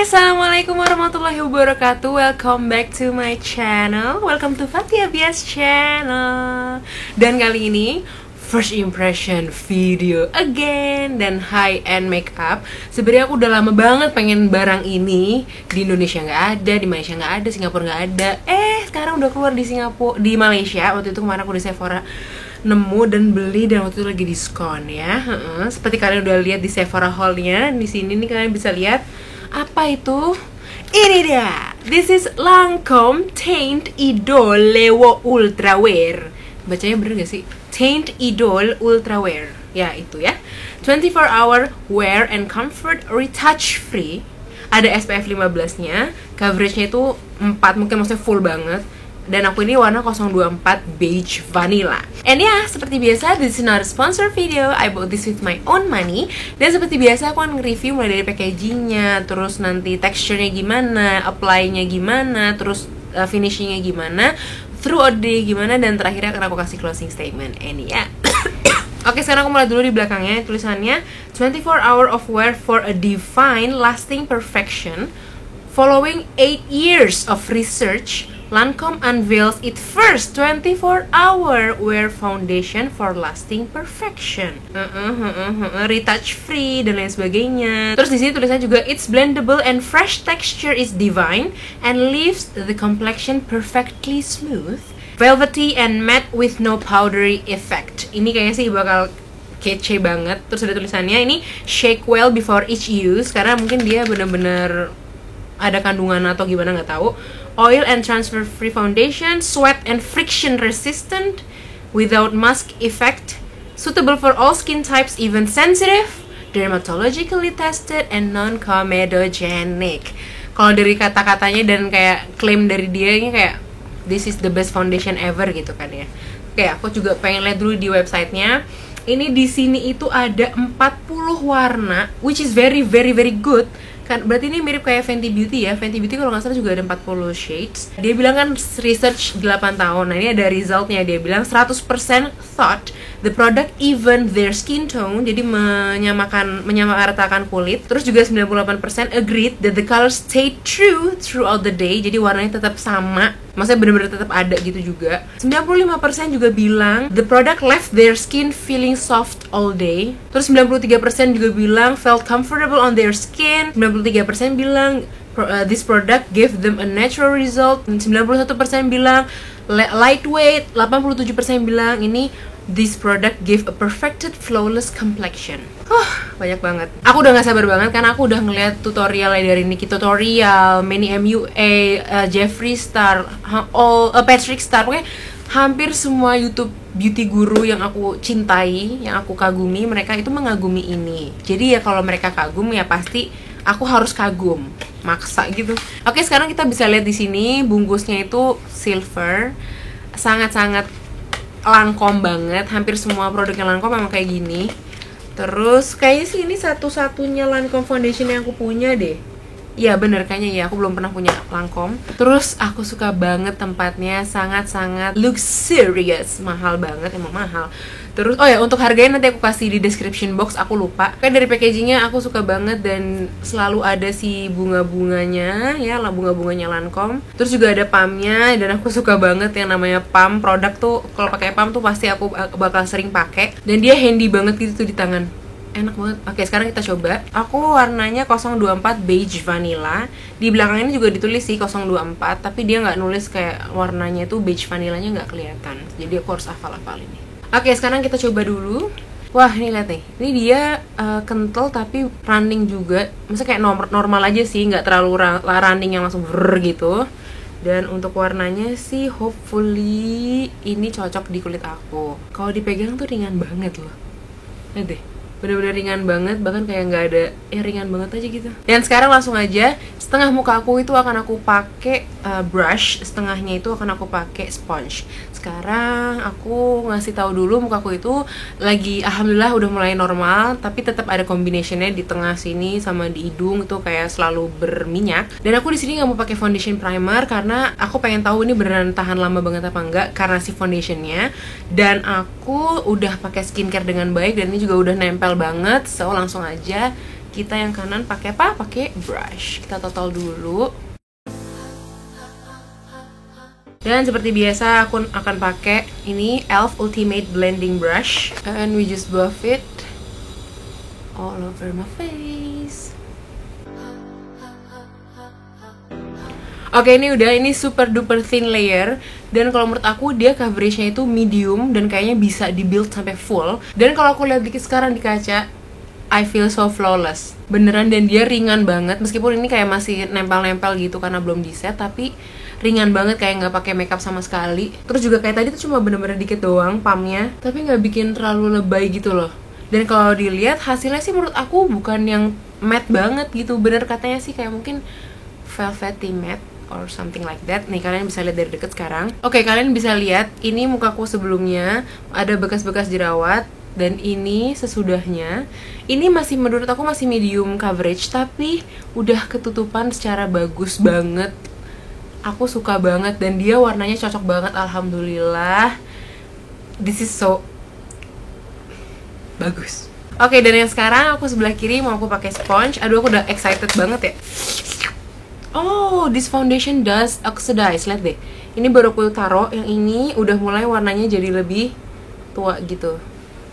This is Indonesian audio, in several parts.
Assalamualaikum warahmatullahi wabarakatuh. Welcome back to my channel. Welcome to Fathia Bias channel. Dan kali ini first impression video again dan high end makeup. Sebenarnya aku udah lama banget pengen barang ini. Di Indonesia nggak ada, di Malaysia nggak ada, Singapura nggak ada. Sekarang udah keluar di Singapura, di Malaysia. Waktu itu kemarin aku di Sephora nemu dan beli, dan waktu itu lagi diskon ya. Seperti kalian udah lihat di Sephora haulnya. Di sini nih kalian bisa lihat apa itu. Ini dia. This is Lancome Teint Idol Lewo Ultra Wear. Bacanya bener gak sih? Teint Idol Ultra Wear. Ya itu ya. 24 hour wear and comfort retouch free. Ada SPF 15-nya. Coveragenya itu 4, mungkin maksudnya full banget. Dan aku ini warna 024 beige vanilla. And ya, seperti biasa, this is not a sponsor video. I bought this with my own money. Dan seperti biasa, aku akan nge-review mulai dari packagingnya, terus nanti texture-nya gimana, apply-nya gimana, terus finishing-nya gimana, throughout the day gimana, dan terakhirnya akan aku kasih closing statement. And ya. Oke, sekarang aku mulai dulu di belakangnya. Tulisannya 24 hour of wear for a divine lasting perfection. Following 8 years of research, Lancome unveils its first 24-hour wear foundation for lasting perfection. Retouch free dan lain sebagainya. Terus di sini tulisannya juga it's blendable and fresh texture is divine and leaves the complexion perfectly smooth, velvety and matte with no powdery effect. Ini kayaknya sih bakal kece banget. Terus ada tulisannya ini shake well before each use, karena mungkin dia bener-bener ada kandungan atau gimana nggak tahu. Oil and transfer free foundation, sweat and friction resistant, without mask effect, suitable for all skin types, even sensitive, dermatologically tested and non-comedogenic. Kalau dari kata-katanya dan kayak klaim dari dia ini kayak this is the best foundation ever gitu kan ya. Oke, aku juga pengen lihat dulu di websitenya. Ini di sini itu ada 40 warna, which is very good. Kan berarti ini mirip kayak Fenty Beauty ya. Fenty Beauty kalau nggak salah juga ada 40 shades. Dia bilang kan research 8 tahun. Nah ini ada resultnya. Dia bilang 100% thought the product even their skin tone. Jadi menyamaratakan kulit. Terus juga 98% agreed that the colors stay true throughout the day. Jadi warnanya tetap sama. Maksudnya bener-bener tetap ada gitu juga. 95% juga bilang the product left their skin feeling soft all day. Terus 93% juga bilang felt comfortable on their skin. 93% bilang this product gave them a natural result. 91% bilang lightweight. 87% bilang ini this product gave a perfected flawless complexion. Banyak banget. Aku udah gak sabar banget karena aku udah ngeliat tutorial dari Nikki Tutorial, Manny MUA, Jeffree Star, Patrick Star. Pokoknya hampir semua YouTube beauty guru yang aku cintai, yang aku kagumi, mereka itu mengagumi ini. Jadi ya kalau mereka kagum ya pasti aku harus kagum, maksa gitu. Oke, sekarang kita bisa lihat di sini bungkusnya itu silver, sangat-sangat Lancome banget. Hampir semua produknya Lancome memang kayak gini. Terus kayaknya sih ini satu-satunya Lancome foundation yang aku punya deh. Iya bener, kayaknya ya, aku belum pernah punya Lancome. Terus aku suka banget tempatnya, sangat-sangat luxurious. Mahal banget, emang mahal. Terus, oh ya, untuk harganya nanti aku kasih di description box, aku lupa. Kayak dari packagingnya aku suka banget dan selalu ada si bunga-bunganya, ya lah bunga-bunganya Lancome. Terus juga ada pumpnya, dan aku suka banget yang namanya pump. Produk tuh, kalau pakai pump tuh pasti aku bakal sering pakai. Dan dia handy banget gitu tuh di tangan. Enak banget. Oke, sekarang kita coba. Aku warnanya 024 beige vanilla. Di belakang ini juga ditulis sih 024, tapi dia nggak nulis kayak warnanya itu beige vanillanya nggak kelihatan. Jadi aku harus hafal-hafal ini. Oke, sekarang kita coba dulu. Wah, ini lihat nih. Ini dia kental tapi running juga. Maksudnya kayak normal aja sih, nggak terlalu running yang langsung brrr gitu. Dan untuk warnanya sih hopefully ini cocok di kulit aku. Kalau dipegang tuh ringan banget loh. Lihat deh. Bener-bener ringan banget, bahkan kayak nggak ada, ringan banget aja gitu. Dan sekarang langsung aja, setengah muka aku itu akan aku pakai brush, setengahnya itu akan aku pakai sponge. Sekarang aku ngasih tahu dulu mukaku itu lagi alhamdulillah udah mulai normal, tapi tetap ada combinationnya di tengah sini sama di hidung itu kayak selalu berminyak. Dan aku di sini nggak mau pakai foundation primer karena aku pengen tahu ini beneran tahan lama banget apa enggak karena si foundationnya. Dan aku udah pakai skincare dengan baik dan ini juga udah nempel banget, so langsung aja Kita yang kanan pakai apa? Pakai brush. Kita total dulu. Dan seperti biasa aku akan pakai ini e.l.f. Ultimate Blending Brush, and we just buff it all over my face. Oke, ini super duper thin layer, dan kalau menurut aku dia coveragenya itu medium dan kayaknya bisa di-build sampai full. Dan kalau aku lihat dikit sekarang di kaca, I feel so flawless. Beneran, dan dia ringan banget meskipun ini kayak masih nempel-nempel gitu karena belum di-set, tapi ringan banget kayak nggak pakai makeup sama sekali. Terus juga kayak tadi tuh cuma bener-bener dikit doang pumpnya, tapi nggak bikin terlalu lebay gitu loh. Dan kalau dilihat hasilnya sih menurut aku bukan yang matte banget gitu. Bener katanya sih kayak mungkin velvety matte or something like that. Nih kalian bisa lihat dari deket sekarang. Oke, kalian bisa lihat ini mukaku sebelumnya ada bekas-bekas jerawat, dan ini sesudahnya. Ini masih menurut aku masih medium coverage, tapi udah ketutupan secara bagus banget. Aku suka banget, dan dia warnanya cocok banget, alhamdulillah. This is so bagus. Oke, dan yang sekarang aku sebelah kiri mau aku pakai sponge. Aduh, aku udah excited banget ya. Oh, this foundation does oxidize. Lihat deh, ini baru aku taruh. Yang ini udah mulai warnanya jadi lebih tua gitu.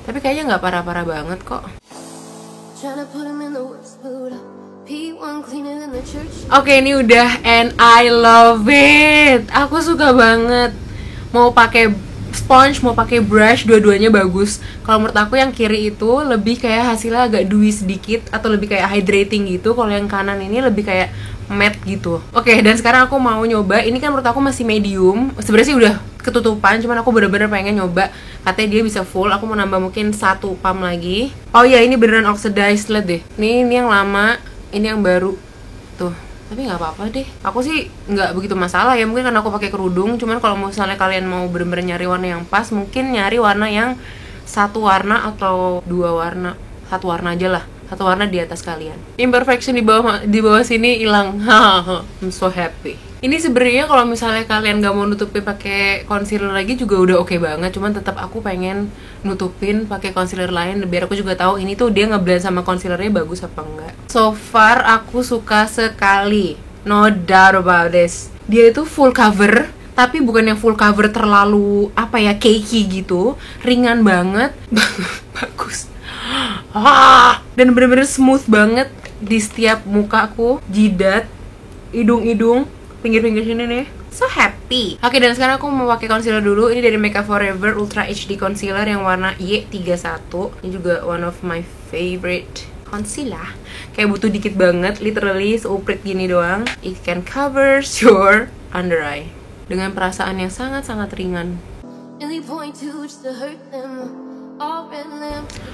Tapi kayaknya nggak parah-parah banget kok. Oke, ini udah, and I love it. Aku suka banget. Mau pakai sponge, mau pakai brush, dua-duanya bagus. Kalau menurut aku yang kiri itu lebih kayak hasilnya agak dewy sedikit atau lebih kayak hydrating gitu. Kalau yang kanan ini lebih kayak matte gitu. Oke, dan sekarang aku mau nyoba. Ini kan menurut aku masih medium. Sebenarnya sih udah ketutupan, cuman aku bener-bener pengen nyoba. Katanya dia bisa full. Aku mau nambah mungkin 1 pump lagi. Oh iya, ini beneran oxidized. Lihat deh. Ini yang lama, ini yang baru. Tuh. Tapi nggak apa-apa deh. Aku sih nggak begitu masalah ya. Mungkin karena aku pakai kerudung. Cuman kalau misalnya kalian mau bener-bener nyari warna yang pas, mungkin nyari warna yang 1 warna atau 2 warna. 1 warna aja lah. 1 warna di atas kalian. Imperfection di bawah sini hilang. I'm so happy. Ini sebenarnya kalau misalnya kalian nggak mau nutupin pakai concealer lagi juga udah oke banget. Cuman tetap aku pengen nutupin pakai concealer lain biar aku juga tahu ini tuh dia ngeblend sama concealernya bagus apa enggak. So far aku suka sekali. No doubt about this. Dia itu full cover, tapi bukan yang full cover terlalu apa ya, cakey gitu. Ringan banget. Bagus. Dan bener-bener smooth banget di setiap mukaku, jidat, hidung-hidung, pinggir-pinggir sini nih. So happy. Oke, dan sekarang aku mau pakai concealer dulu. Ini dari Makeup Forever Ultra HD Concealer yang warna Y31. Ini juga one of my favorite concealer. Kayak butuh dikit banget, literally seuprit gini doang. It can cover your under eye dengan perasaan yang sangat-sangat ringan.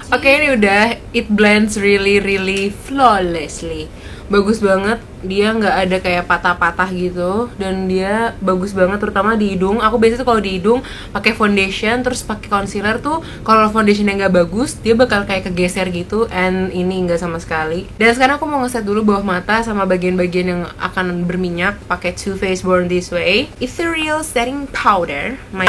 Oke, ini udah. It blends really flawlessly. Bagus banget. Dia nggak ada kayak patah-patah gitu, dan dia bagus banget terutama di hidung. Aku biasanya tuh kalau di hidung pakai foundation terus pakai concealer tuh, kalau foundationnya nggak bagus dia bakal kayak kegeser gitu, and ini nggak sama sekali. Dan sekarang aku mau ngeset dulu bawah mata sama bagian-bagian yang akan berminyak pakai Too Faced Born This Way Ethereal Setting Powder, my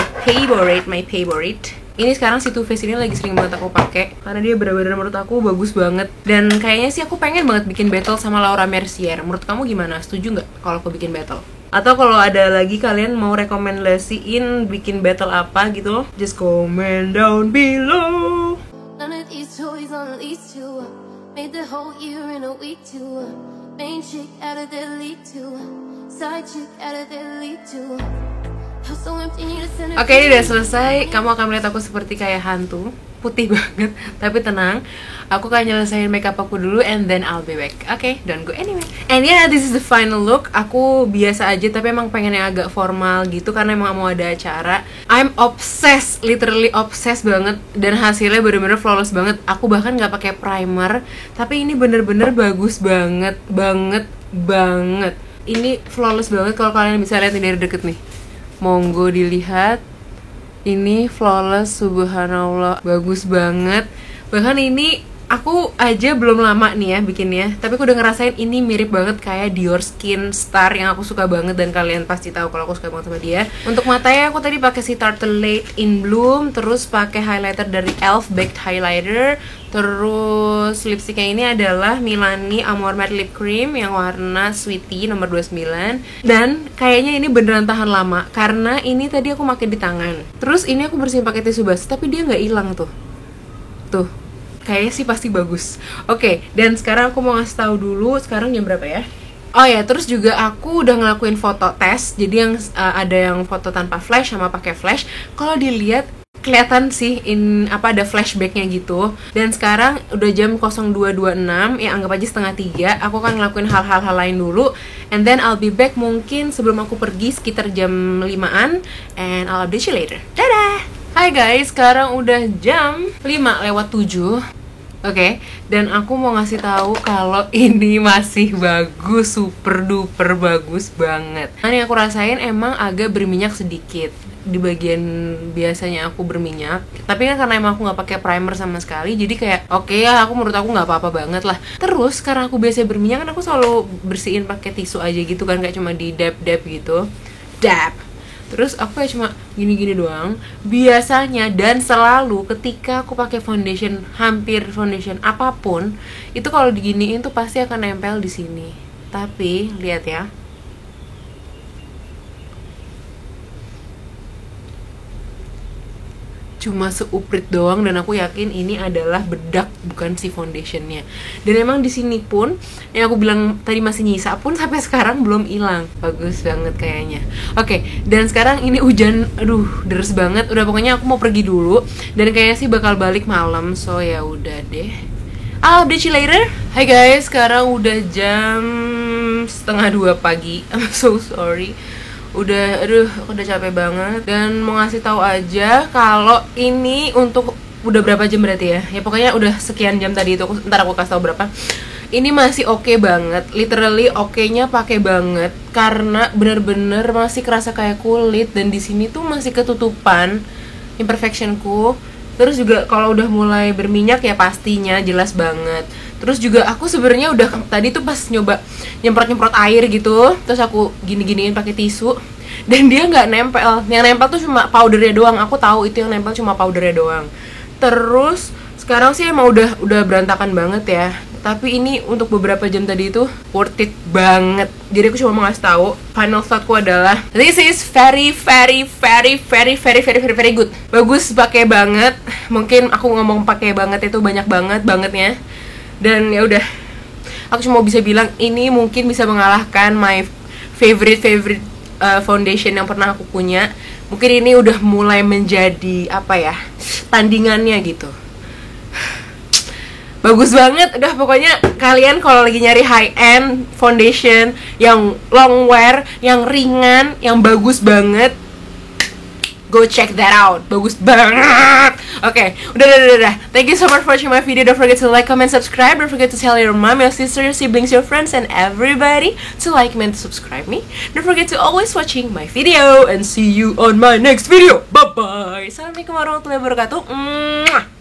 favorite. Ini sekarang si Too Faced ini lagi sering banget aku pakai karena dia benar-benar menurut aku bagus banget. Dan kayaknya sih aku pengen banget bikin battle sama Laura Mercier. Menurut kamu gimana? Setuju nggak kalau aku bikin battle? Atau kalau ada lagi kalian mau rekomendasiin bikin battle apa gitu, just comment down below. Oke, ini udah selesai. Kamu akan melihat aku seperti kayak hantu, putih banget. Tapi tenang, aku akan nyelesain makeup aku dulu and then I'll be back. Oke, don't go anywhere. And yeah, this is the final look. Aku biasa aja tapi emang pengen yang agak formal gitu karena emang mau ada acara. I'm obsessed, literally obsessed banget, dan hasilnya bener-bener flawless banget. Aku bahkan nggak pakai primer, tapi ini bener-bener bagus banget. Ini flawless banget. Kalau kalian bisa lihat dari deket nih, monggo dilihat. Ini flawless, subhanallah, bagus banget. Bahkan ini Aku aja belum lama nih ya bikinnya, tapi aku udah ngerasain ini mirip banget kayak Dior Skin Star yang aku suka banget, dan kalian pasti tahu kalau aku suka banget sama dia. Untuk matanya aku tadi pakai si Tarte Late in Bloom, terus pakai highlighter dari e.l.f. Baked Highlighter. Terus lipstiknya ini adalah Milani Amore Matte Lip Cream yang warna Sweetie nomor 29. Dan kayaknya ini beneran tahan lama karena ini tadi aku pakai di tangan. Terus ini aku bersihin pakai tisu basah, tapi dia nggak hilang tuh. Tuh. Kayaknya sih pasti bagus. Oke, dan sekarang aku mau ngasih tahu dulu sekarang jam berapa ya. Oh ya, terus juga aku udah ngelakuin foto tes. Jadi yang ada yang foto tanpa flash sama pakai flash. Kalau dilihat kelihatan sih ada flashbacknya gitu. Dan sekarang udah jam 02.26, ya anggap aja setengah 3. Aku akan ngelakuin hal-hal lain dulu, and then I'll be back mungkin sebelum aku pergi sekitar jam 5-an, and I'll update you later. Dadah. Hai guys, sekarang udah jam 5:07. Oke, dan aku mau ngasih tahu kalau ini masih bagus, super duper bagus banget. Nah, yang aku rasain emang agak berminyak sedikit di bagian biasanya aku berminyak, tapi kan karena emang aku nggak pakai primer sama sekali, jadi kayak oke ya, menurut aku nggak apa-apa banget lah. Terus karena aku biasa berminyak kan aku selalu bersihin pakai tisu aja gitu kan, kayak cuma di dab gitu, dab. Terus aku kayak cuma gini-gini doang biasanya, dan selalu ketika aku pakai foundation, hampir foundation apapun itu kalau diginiin tuh pasti akan nempel di sini. Tapi lihat ya, cuma seuprit doang, dan aku yakin ini adalah bedak bukan si foundationnya. Dan emang di sini pun yang aku bilang tadi masih nyisa pun sampai sekarang belum hilang. Bagus banget kayaknya. Oke, dan sekarang ini hujan, aduh deres banget. Udah pokoknya aku mau pergi dulu, dan kayaknya sih bakal balik malam. So ya udah deh, I'll update you later. Hai guys, sekarang udah jam 1:30 pagi. I'm so sorry. Aku udah capek banget, dan mau ngasih tahu aja kalau ini untuk udah berapa jam berarti ya? Ya pokoknya udah sekian jam tadi itu, ntar aku kasih tahu berapa. Ini masih oke banget, literally oke-nya pakai banget karena bener-bener masih kerasa kayak kulit, dan di sini tuh masih ketutupan imperfectionku. Terus juga kalau udah mulai berminyak ya pastinya jelas banget. Terus juga aku sebenarnya udah tadi tuh pas nyoba nyemprot air gitu, terus aku gini-giniin pakai tisu, dan dia nggak nempel. Yang nempel tuh cuma powdernya doang. Aku tahu itu yang nempel cuma powdernya doang. Terus sekarang sih emang udah berantakan banget ya. Tapi ini untuk beberapa jam tadi itu worth it banget. Jadi aku cuma mau ngasih tahu, final thoughtku adalah this is very good. Bagus, pakai banget. Mungkin aku ngomong pakai banget itu banyak bangetnya. Dan ya udah, aku cuma bisa bilang ini mungkin bisa mengalahkan my favorite foundation yang pernah aku punya. Mungkin ini udah mulai menjadi tandingannya gitu. Bagus banget. Udah pokoknya kalian kalau lagi nyari high end foundation yang long wear, yang ringan, yang bagus banget, go check that out. Bagus banget. Oke, udah. Thank you so much for watching my video. Don't forget to like, comment, subscribe. Don't forget to tell your mom, your sister, your siblings, your friends, and everybody to like me and to subscribe me. Don't forget to always watching my video, and see you on my next video. Bye bye. Assalamualaikum warahmatullahi wabarakatuh.